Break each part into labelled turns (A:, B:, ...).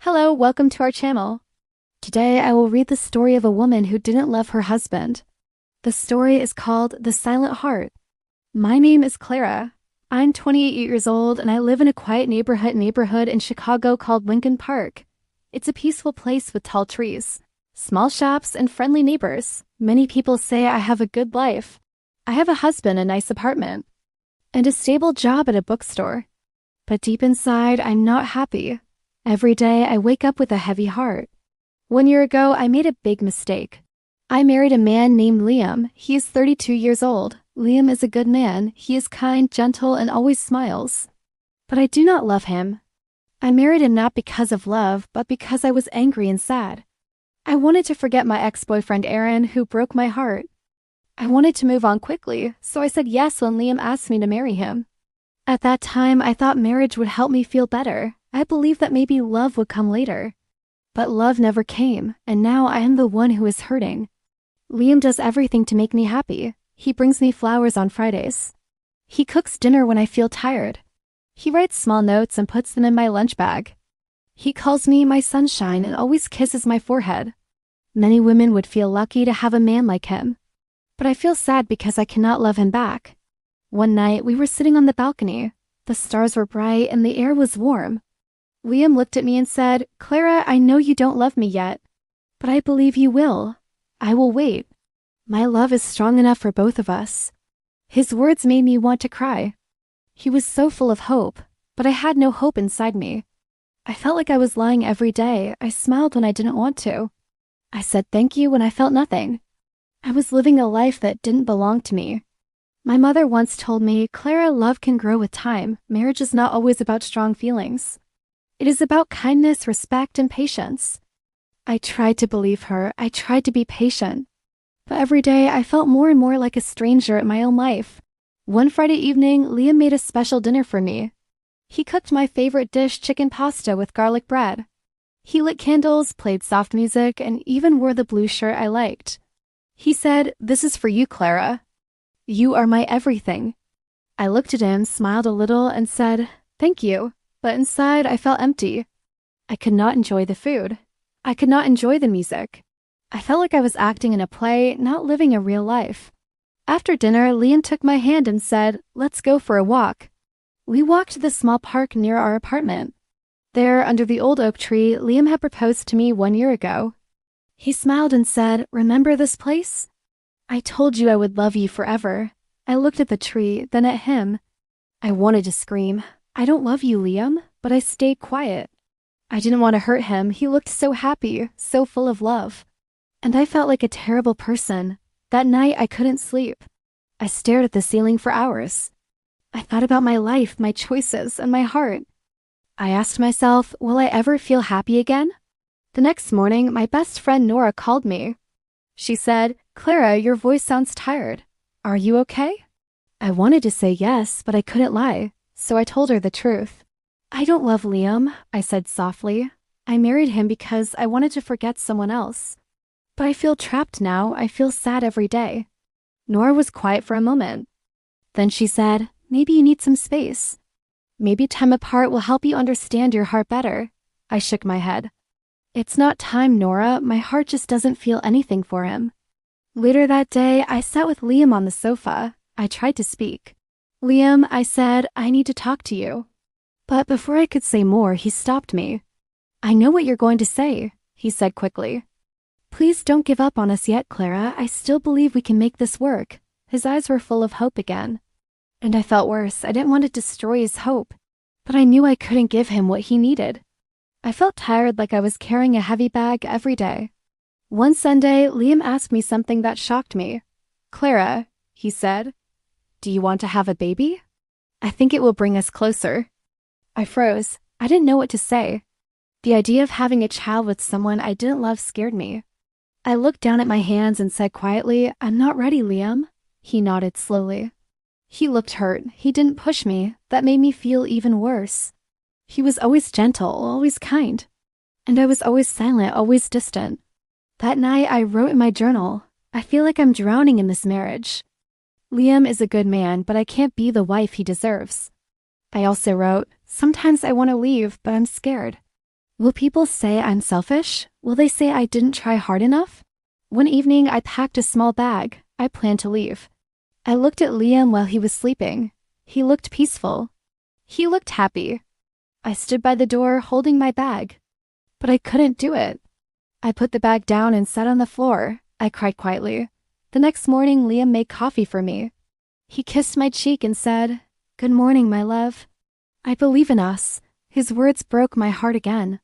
A: Hello, welcome to our channel. Today I will read the story of a woman who didn't love her husband. The story is called The Silent Heart. My name is Clara. I'm 28 years old and I live in a quiet neighborhood in Chicago called Lincoln Park. It's a peaceful place with tall trees, small shops, and friendly neighbors. Many people say I have a good life. I have a husband, a nice apartment, and a stable job at a bookstore. But deep inside, I'm not happy. Every day, I wake up with a heavy heart. 1 year ago, I made a big mistake. I married a man named Liam. He is 32 years old. Liam is a good man. He is kind, gentle, and always smiles. But I do not love him. I married him not because of love, but because I was angry and sad. I wanted to forget my ex-boyfriend Aaron, who broke my heart. I wanted to move on quickly, so I said yes when Liam asked me to marry him. At that time, I thought marriage would help me feel better. I believed that maybe love would come later. But love never came, and now I am the one who is hurting. Liam does everything to make me happy. He brings me flowers on Fridays. He cooks dinner when I feel tired. He writes small notes and puts them in my lunch bag. He calls me my sunshine and always kisses my forehead. Many women would feel lucky to have a man like him. But I feel sad because I cannot love him back. One night, we were sitting on the balcony. The stars were bright and the air was warm. Liam looked at me and said, "Clara, I know you don't love me yet, but I believe you will. I will wait. My love is strong enough for both of us." His words made me want to cry. He was so full of hope, but I had no hope inside me. I felt like I was lying every day. I smiled when I didn't want to. I said thank you when I felt nothing. I was living a life that didn't belong to me. My mother once told me, "Clara, love can grow with time. Marriage is not always about strong feelings. It is about kindness, respect, and patience." I tried to believe her. I tried to be patient. But every day, I felt more and more like a stranger in my own life. One Friday evening, Liam made a special dinner for me. He cooked my favorite dish, chicken pasta with garlic bread. He lit candles, played soft music, and even wore the blue shirt I liked. He said, "This is for you, Clara. You are my everything." I looked at him, smiled a little, and said, "Thank you." But inside, I felt empty. I could not enjoy the food. I could not enjoy the music. I felt like I was acting in a play, not living a real life. After dinner, Liam took my hand and said, "Let's go for a walk." We walked to the small park near our apartment. There, under the old oak tree, Liam had proposed to me 1 year ago. He smiled and said, "Remember this place? I told you I would love you forever." I looked at the tree, then at him. I wanted to scream, "I don't love you, Liam," but I stayed quiet. I didn't want to hurt him. He looked so happy, so full of love. And I felt like a terrible person. That night, I couldn't sleep. I stared at the ceiling for hours. I thought about my life, my choices, and my heart. I asked myself, will I ever feel happy again? The next morning, my best friend Nora called me. She said, "Clara, your voice sounds tired. Are you okay?" I wanted to say yes, but I couldn't lie. So I told her the truth. "I don't love Liam," I said softly. "I married him because I wanted to forget someone else. But I feel trapped now. I feel sad every day." Nora was quiet for a moment. Then she said, "Maybe you need some space. Maybe time apart will help you understand your heart better." I shook my head. "It's not time, Nora. My heart just doesn't feel anything for him." Later that day, I sat with Liam on the sofa. I tried to speak. "Liam," I said, "I need to talk to you." But before I could say more, he stopped me. "I know what you're going to say," he said quickly. "Please don't give up on us yet, Clara. I still believe we can make this work." His eyes were full of hope again. And I felt worse. I didn't want to destroy his hope. But I knew I couldn't give him what he needed. I felt tired, like I was carrying a heavy bag every day. One Sunday, Liam asked me something that shocked me. "Clara," he said, "do you want to have a baby? I think it will bring us closer." I froze. I didn't know what to say. The idea of having a child with someone I didn't love scared me. I looked down at my hands and said quietly, "I'm not ready, Liam." He nodded slowly. He looked hurt. He didn't push me. That made me feel even worse. He was always gentle, always kind. And I was always silent, always distant. That night, I wrote in my journal, "I feel like I'm drowning in this marriage. Liam is a good man, but I can't be the wife he deserves." I also wrote, "Sometimes I want to leave, but I'm scared. Will people say I'm selfish? Will they say I didn't try hard enough? One evening, I packed a small bag. I planned to leave. I looked at Liam while he was sleeping. He looked peaceful. He looked happy. I stood by the door holding my bag. But I couldn't do it. I put the bag down and sat on the floor. I cried quietly. The next morning, Liam made coffee for me. He kissed my cheek and said, "Good morning, my love. I believe in us." His words broke my heart again.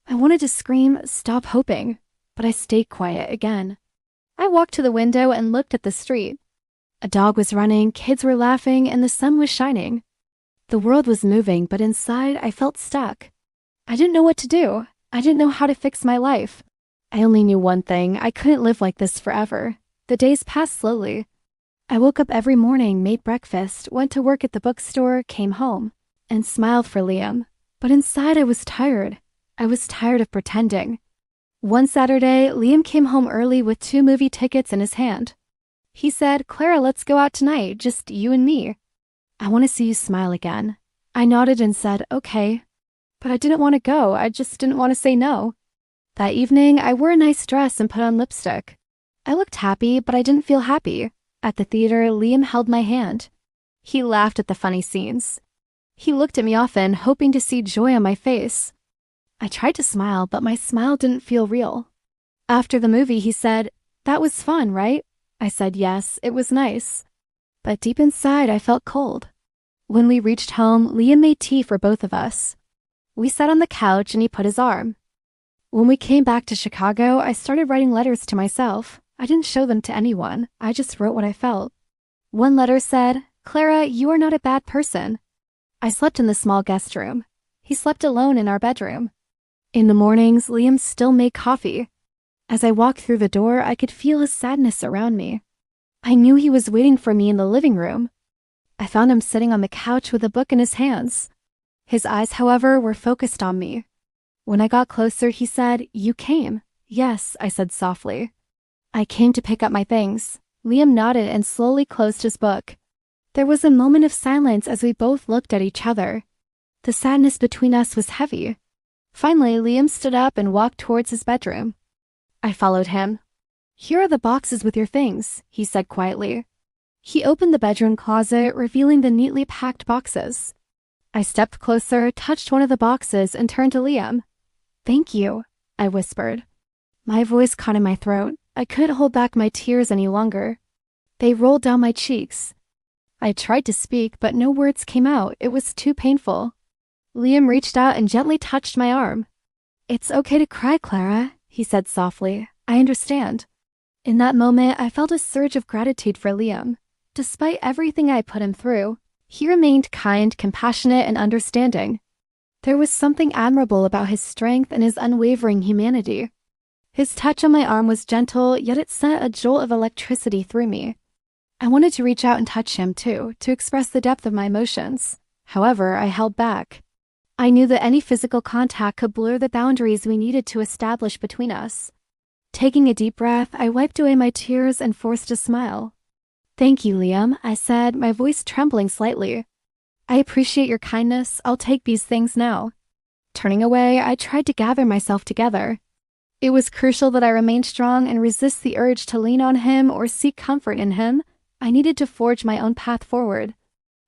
A: I wanted to scream, "Stop hoping," but I stayed quiet again. I walked to the window and looked at the street. A dog was running, kids were laughing, and the sun was shining. The world was moving, but inside I felt stuck. I didn't know what to do. I didn't know how to fix my life. I only knew one thing: I couldn't live like this forever. The days passed slowly. I woke up every morning, made breakfast, went to work at the bookstore, came home, and smiled for Liam. But inside I was tired. I was tired of pretending. One Saturday, Liam came home early with 2 movie tickets in his hand. He said, "Clara, let's go out tonight, just you and me. I want to see you smile again." I nodded and said, "Okay." But I didn't want to go. I just didn't want to say no. That evening, I wore a nice dress and put on lipstick. I looked happy, but I didn't feel happy. At the theater, Liam held my hand. He laughed at the funny scenes. He looked at me often, hoping to see joy on my face. I tried to smile, but my smile didn't feel real. After the movie, he said, "That was fun, right?" I said yes, it was nice. But deep inside, I felt cold. When we reached home, Liam made tea for both of us. We sat on the couch and he put his arm. When we came back to Chicago, I started writing letters to myself. I didn't show them to anyone. I just wrote what I felt. One letter said, "Clara, you are not a bad person." I slept in the small guest room. He slept alone in our bedroom. In the mornings, Liam still made coffee. As I walked through the door, I could feel his sadness around me. I knew he was waiting for me in the living room. I found him sitting on the couch with a book in his hands. His eyes, however, were focused on me. When I got closer, he said, "You came." "Yes," I said softly. "I came to pick up my things." Liam nodded and slowly closed his book. There was a moment of silence as we both looked at each other. The sadness between us was heavy. Finally, Liam stood up and walked towards his bedroom. I followed him. "Here are the boxes with your things," he said quietly. He opened the bedroom closet, revealing the neatly packed boxes. I stepped closer, touched one of the boxes, and turned to Liam. "Thank you," I whispered. My voice caught in my throat. I couldn't hold back my tears any longer. They rolled down my cheeks. I tried to speak, but no words came out. It was too painful. Liam reached out and gently touched my arm. "It's okay to cry, Clara," he said softly. "I understand." In that moment, I felt a surge of gratitude for Liam. Despite everything I put him through, he remained kind, compassionate, and understanding. There was something admirable about his strength and his unwavering humanity. His touch on my arm was gentle, yet it sent a jolt of electricity through me. I wanted to reach out and touch him, too, to express the depth of my emotions. However, I held back. I knew that any physical contact could blur the boundaries we needed to establish between us. Taking a deep breath, I wiped away my tears and forced a smile. "Thank you, Liam," I said, my voice trembling slightly. "I appreciate your kindness. I'll take these things now." Turning away, I tried to gather myself together. It was crucial that I remain strong and resist the urge to lean on him or seek comfort in him. I needed to forge my own path forward.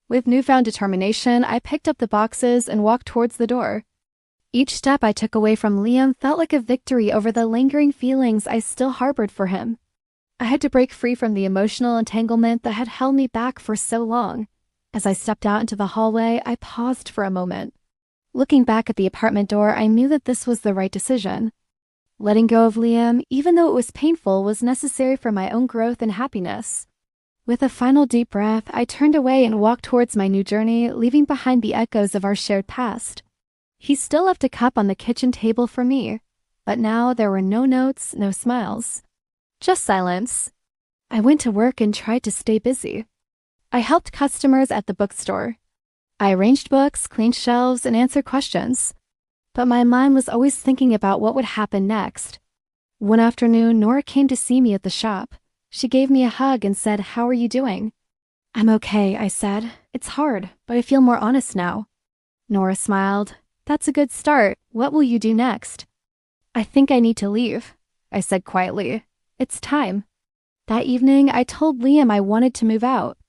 A: With newfound determination, I picked up the boxes and walked towards the door. Each step I took away from Liam felt like a victory over the lingering feelings I still harbored for him. I had to break free from the emotional entanglement that had held me back for so long. As I stepped out into the hallway, I paused for a moment. Looking back at the apartment door, I knew that this was the right decision. Letting go of Liam, even though it was painful, was necessary for my own growth and happiness. With a final deep breath, I turned away and walked towards my new journey, leaving behind the echoes of our shared past. He still left a cup on the kitchen table for me, but now there were no notes, no smiles. Just silence. I went to work and tried to stay busy. I helped customers at the bookstore. I arranged books, cleaned shelves, and answered questions. But my mind was always thinking about what would happen next. One afternoon, Nora came to see me at the shop. She gave me a hug and said, "How are you doing?" "I'm okay," I said. "It's hard, but I feel more honest now." Nora smiled. That's a good start. What will you do next? I think I need to leave, I said quietly. It's time. That evening, I told Liam I wanted to move out.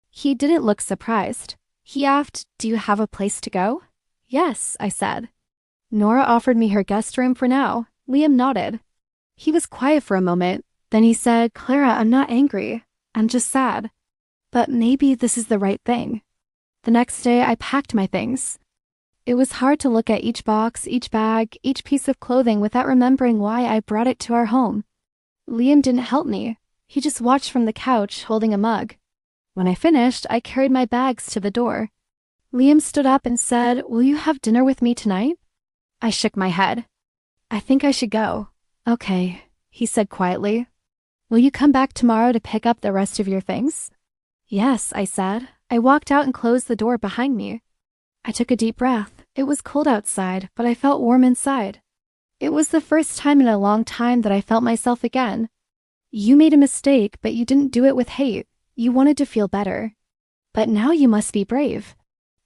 A: He didn't look surprised. He asked, "Do you have a place to go?" "Yes," I said. Nora offered me her guest room for now. Liam nodded. He was quiet for a moment. Then he said, "Clara, I'm not angry. I'm just sad. But maybe this is the right thing." The next day, I packed my things. It was hard to look at each box, each bag, each piece of clothing without remembering why I brought it to our home. Liam didn't help me. He just watched from the couch, holding a mug. When I finished, I carried my bags to the door. Liam stood up and said, "Will you have dinner with me tonight?" I shook my head. "I think I should go." "Okay," he said quietly. "Will you come back tomorrow to pick up the rest of your things?" "Yes," I said. I walked out and closed the door behind me. I took a deep breath. It was cold outside, but I felt warm inside. It was the first time in a long time that I felt myself again. You made a mistake, but you didn't do it with hate. You wanted to feel better. But now you must be brave.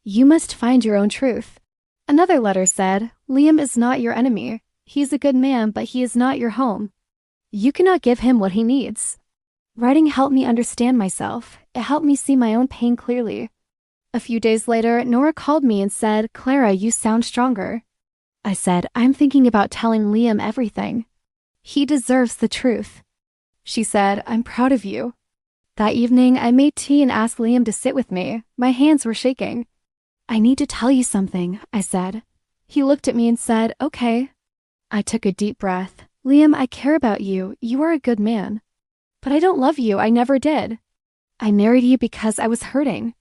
A: You must find your own truth. Another letter said, "Liam is not your enemy. He is a good man, but he is not your home. You cannot give him what he needs." Writing helped me understand myself. It helped me see my own pain clearly. A few days later, Nora called me and said, "Clara, you sound stronger." I said, "I'm thinking about telling Liam everything. He deserves the truth." She said, "I'm proud of you." That evening, I made tea and asked Liam to sit with me. My hands were shaking. "I need to tell you something," I said. He looked at me and said, "Okay." I took a deep breath. "Liam, I care about you. You are a good man. But I don't love you. I never did. I married you because I was hurting.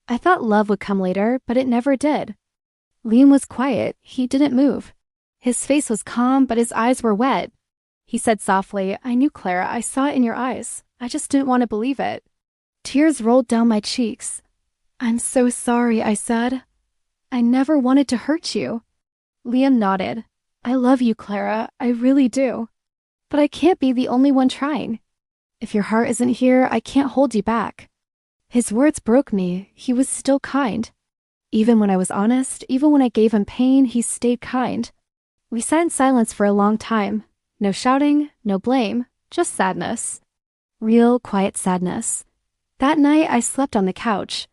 A: I thought love would come later, but it never did." Liam was quiet. He didn't move. His face was calm, but his eyes were wet. He said softly, "I knew, Clara. I saw it in your eyes. I just didn't want to believe it." Tears rolled down my cheeks. "I'm so sorry," I said. "I never wanted to hurt you." Liam nodded. "I love you, Clara. I really do. But I can't be the only one trying. If your heart isn't here, I can't hold you back." His words broke me. He was still kind. Even when I was honest, even when I gave him pain, he stayed kind. We sat in silence for a long time. No shouting, no blame, just sadness. Real, quiet sadness. That night, I slept on the couch.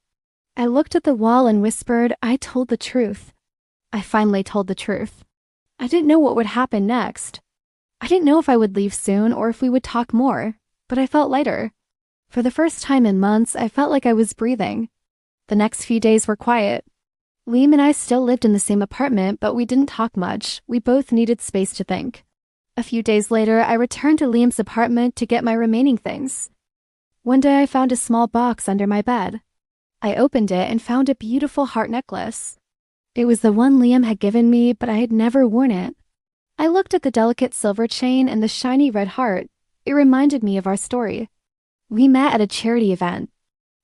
A: I looked at the wall and whispered, "I told the truth." I finally told the truth. I didn't know what would happen next. I didn't know if I would leave soon or if we would talk more, but I felt lighter. For the first time in months, I felt like I was breathing. The next few days were quiet. Liam and I still lived in the same apartment, but we didn't talk much. We both needed space to think. A few days later, I returned to Liam's apartment to get my remaining things. One day I found a small box under my bed. I opened it and found a beautiful heart necklace. It was the one Liam had given me, but I had never worn it. I looked at the delicate silver chain and the shiny red heart. It reminded me of our story. We met at a charity event.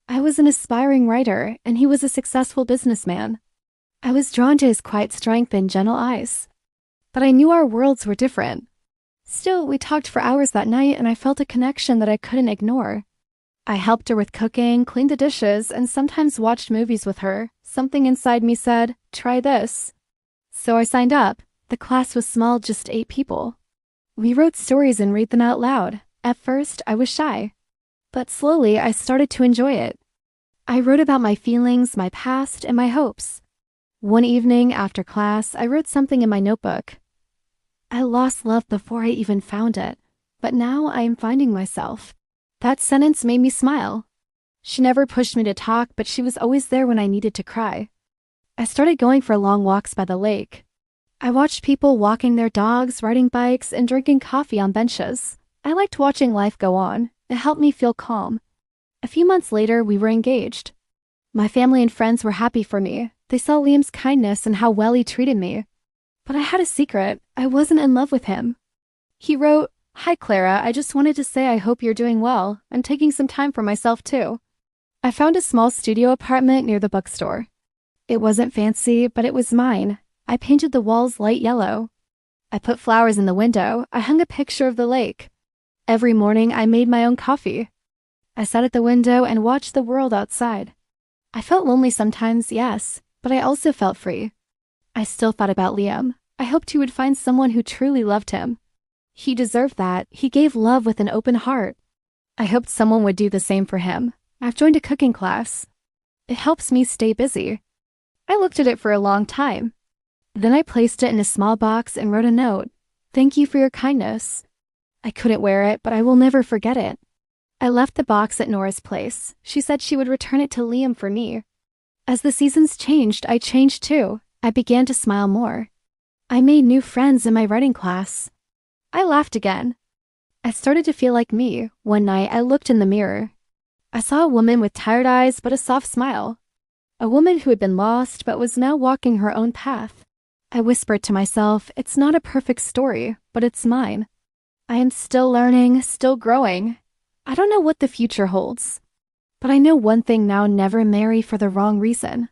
A: I was an aspiring writer, and he was a successful businessman. I was drawn to his quiet strength and gentle eyes. But I knew our worlds were different. Still, we talked for hours that night, and I felt a connection that I couldn't ignore. I helped her with cooking, cleaned the dishes, and sometimes watched movies with her. Something inside me said, "Try this." So I signed up. The class was small, just 8 people. We wrote stories and read them out loud. At first, I was shy. But slowly, I started to enjoy it. I wrote about my feelings, my past, and my hopes. One evening, after class, I wrote something in my notebook. "I lost love before I even found it, but now I am finding myself." That sentence made me smile. She never pushed me to talk, but she was always there when I needed to cry. I started going for long walks by the lake. I watched people walking their dogs, riding bikes, and drinking coffee on benches. I liked watching life go on. It helped me feel calm. A few months later, we were engaged. My family and friends were happy for me. They saw Liam's kindness and how well he treated me. But I had a secret. I wasn't in love with him. He wrote, "Hi, Clara. I just wanted to say I hope you're doing well. I'm taking some time for myself, too." I found a small studio apartment near the bookstore. It wasn't fancy, but it was mine. I painted the walls light yellow. I put flowers in the window. I hung a picture of the lake. Every morning, I made my own coffee. I sat at the window and watched the world outside. I felt lonely sometimes, yes, but I also felt free. I still thought about Liam. I hoped he would find someone who truly loved him. He deserved that. He gave love with an open heart. I hoped someone would do the same for him. I've joined a cooking class. It helps me stay busy. I looked at it for a long time. Then I placed it in a small box and wrote a note. Thank you for your kindness. I couldn't wear it, but I will never forget it. I left the box at Nora's place. She said she would return it to Liam for me. As the seasons changed, I changed too. I began to smile more. I made new friends in my writing class. I laughed again. I started to feel like me. One night, I looked in the mirror. I saw a woman with tired eyes but a soft smile. A woman who had been lost but was now walking her own path. I whispered to myself, it's not a perfect story, but it's mine. I am still learning, still growing. I don't know what the future holds. But I know one thing now: never marry for the wrong reason.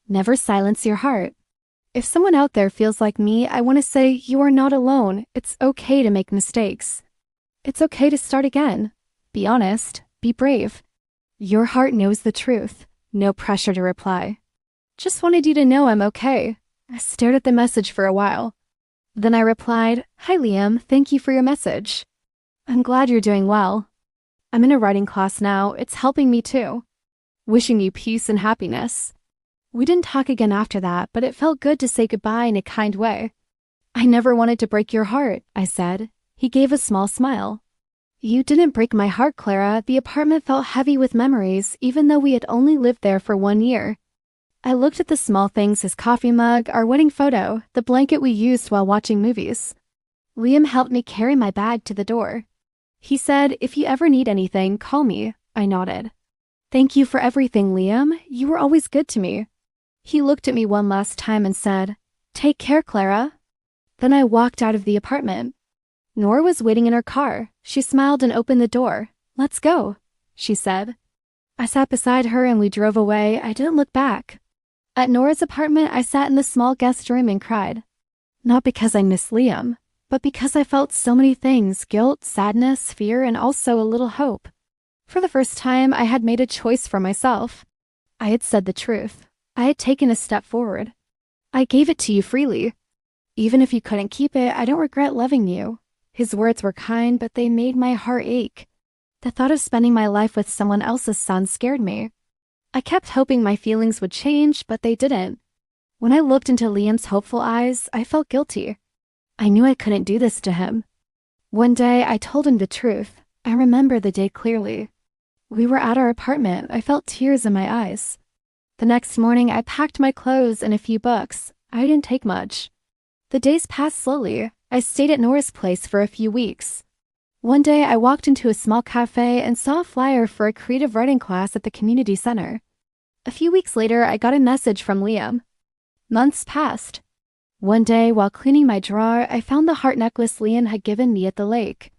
A: Never silence your heart. If someone out there feels like me, I want to say you are not alone. It's okay to make mistakes. It's okay to start again. Be honest. Be brave. Your heart knows the truth. No pressure to reply. Just wanted you to know I'm okay. I stared at the message for a while. Then I replied, Hi Liam, thank you for your message. I'm glad you're doing well. I'm in a writing class now. It's helping me too. Wishing you peace and happiness. We didn't talk again after that, but it felt good to say goodbye in a kind way. I never wanted to break your heart, I said. He gave a small smile. You didn't break my heart, Clara. The apartment felt heavy with memories, even though we had only lived there for 1 year. I looked at the small things: his coffee mug, our wedding photo, the blanket we used while watching movies. Liam helped me carry my bag to the door. He said, if you ever need anything, call me. I nodded. Thank you for everything, Liam. You were always good to me. He looked at me one last time and said, Take care, Clara. Then I walked out of the apartment. Nora was waiting in her car. She smiled and opened the door. Let's go, she said. I sat beside her and we drove away. I didn't look back. At Nora's apartment, I sat in the small guest room and cried. Not because I miss Liam, but because I felt so many things: guilt, sadness, fear, and also a little hope. For the first time, I had made a choice for myself. I had said the truth. I had taken a step forward. I gave it to you freely. Even if you couldn't keep it, I don't regret loving you. His words were kind, but they made my heart ache. The thought of spending my life with someone else's son scared me. I kept hoping my feelings would change, but they didn't. When I looked into Liam's hopeful eyes, I felt guilty. I knew I couldn't do this to him. One day, I told him the truth. I remember the day clearly. We were at our apartment. I felt tears in my eyes. The next morning, I packed my clothes and a few books. I didn't take much. The days passed slowly. I stayed at Nora's place for a few weeks. One day, I walked into a small cafe and saw a flyer for a creative writing class at the community center. A few weeks later, I got a message from Liam. Months passed. One day, while cleaning my drawer, I found the heart necklace Liam had given me at the lake.